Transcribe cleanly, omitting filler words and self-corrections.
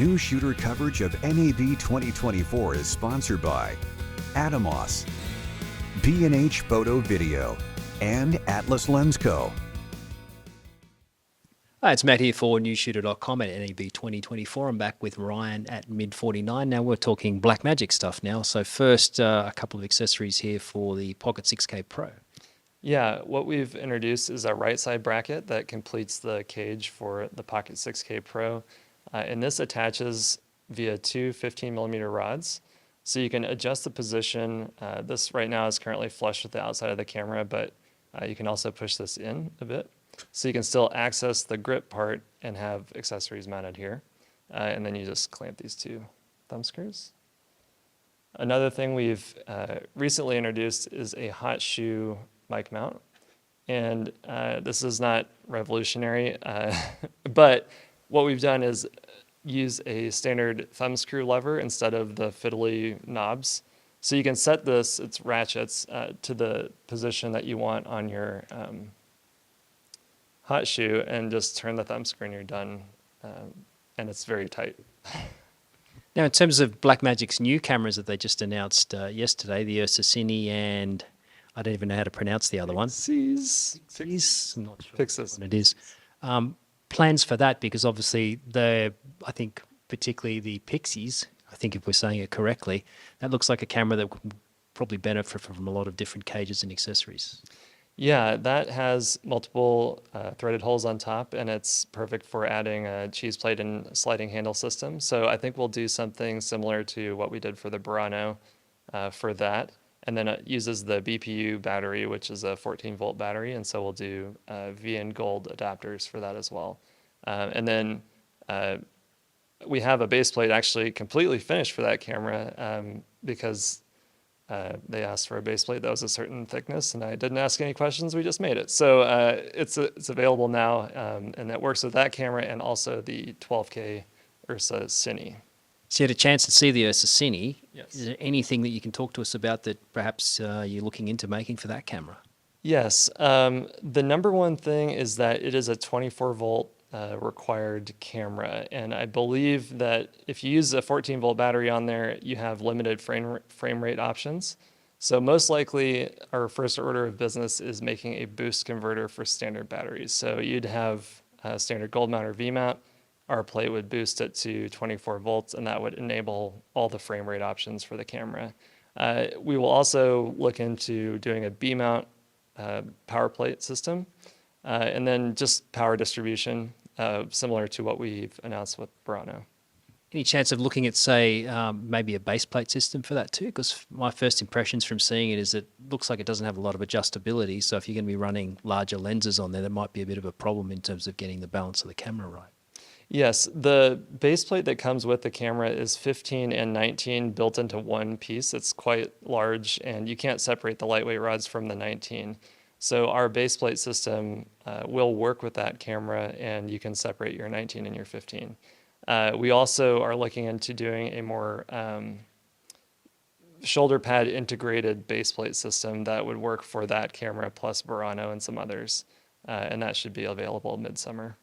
Newsshooter coverage of NAB 2024 is sponsored by Atomos, B&H Photo Video, and Atlas Lens Co. Hi, it's Matt here for Newsshooter.com at NAB 2024. I'm back with Ryan at MID49. Now we're talking Blackmagic stuff now. So first, a couple of accessories here for the Pocket 6K Pro. Yeah, what we've introduced is a right side bracket that completes the cage for the Pocket 6K Pro. And this attaches via two 15mm rods. So you can adjust the position. This right now is currently flush with the outside of the camera, but you can also push this in a bit. So you can still access the grip part and have accessories mounted here. And then you just clamp these two thumb screws. Another thing we've recently introduced is a hot shoe mic mount. And this is not revolutionary, but what we've done is use a standard thumb screw lever instead of the fiddly knobs. So you can set this, its ratchets, to the position that you want on your hot shoe and just turn the thumb screw and you're done. And it's very tight. Now, in terms of Blackmagic's new cameras that they just announced yesterday, the URSA Cine and I don't even know how to pronounce the other one. PYXIS. I'm not sure PYXIS. what it is. Plans for that, because obviously I think particularly the PYXIS, I think if we're saying it correctly, that looks like a camera that would probably benefit from a lot of different cages and accessories. Yeah, that has multiple threaded holes on top, and it's perfect for adding a cheese plate and sliding handle system. So I think we'll do something similar to what we did for the Burano for that. And then it uses the BPU battery, which is a 14-volt battery, and so we'll do VN Gold adapters for that as well. And then we have a base plate actually completely finished for that camera because they asked for a base plate that was a certain thickness, and I didn't ask any questions. We just made it. So it's available now, and that works with that camera and also the 12K URSA Cine. So you had a chance to see the URSA Cine. Yes. Is there anything that you can talk to us about that perhaps you're looking into making for that camera? Yes. The number one thing is that it is a 24-volt required camera, and I believe that if you use a 14-volt battery on there, you have limited frame rate options. So most likely our first order of business is making a boost converter for standard batteries. So you'd have a standard gold mount or V mount. Our plate would boost it to 24 volts, and that would enable all the frame rate options for the camera. We will also look into doing a B mount power plate system, and then just power distribution, similar to what we've announced with Burano. Any chance of looking at, say, maybe a base plate system for that too? Because my first impressions from seeing it is it looks like it doesn't have a lot of adjustability. So if you're going to be running larger lenses on there, that might be a bit of a problem in terms of getting the balance of the camera right. Yes, the base plate that comes with the camera is 15 and 19 built into one piece. It's quite large, and you can't separate the lightweight rods from the 19. So our base plate system will work with that camera, and you can separate your 19 and your 15. We also are looking into doing a more shoulder pad integrated base plate system that would work for that camera plus Burano and some others, and that should be available midsummer.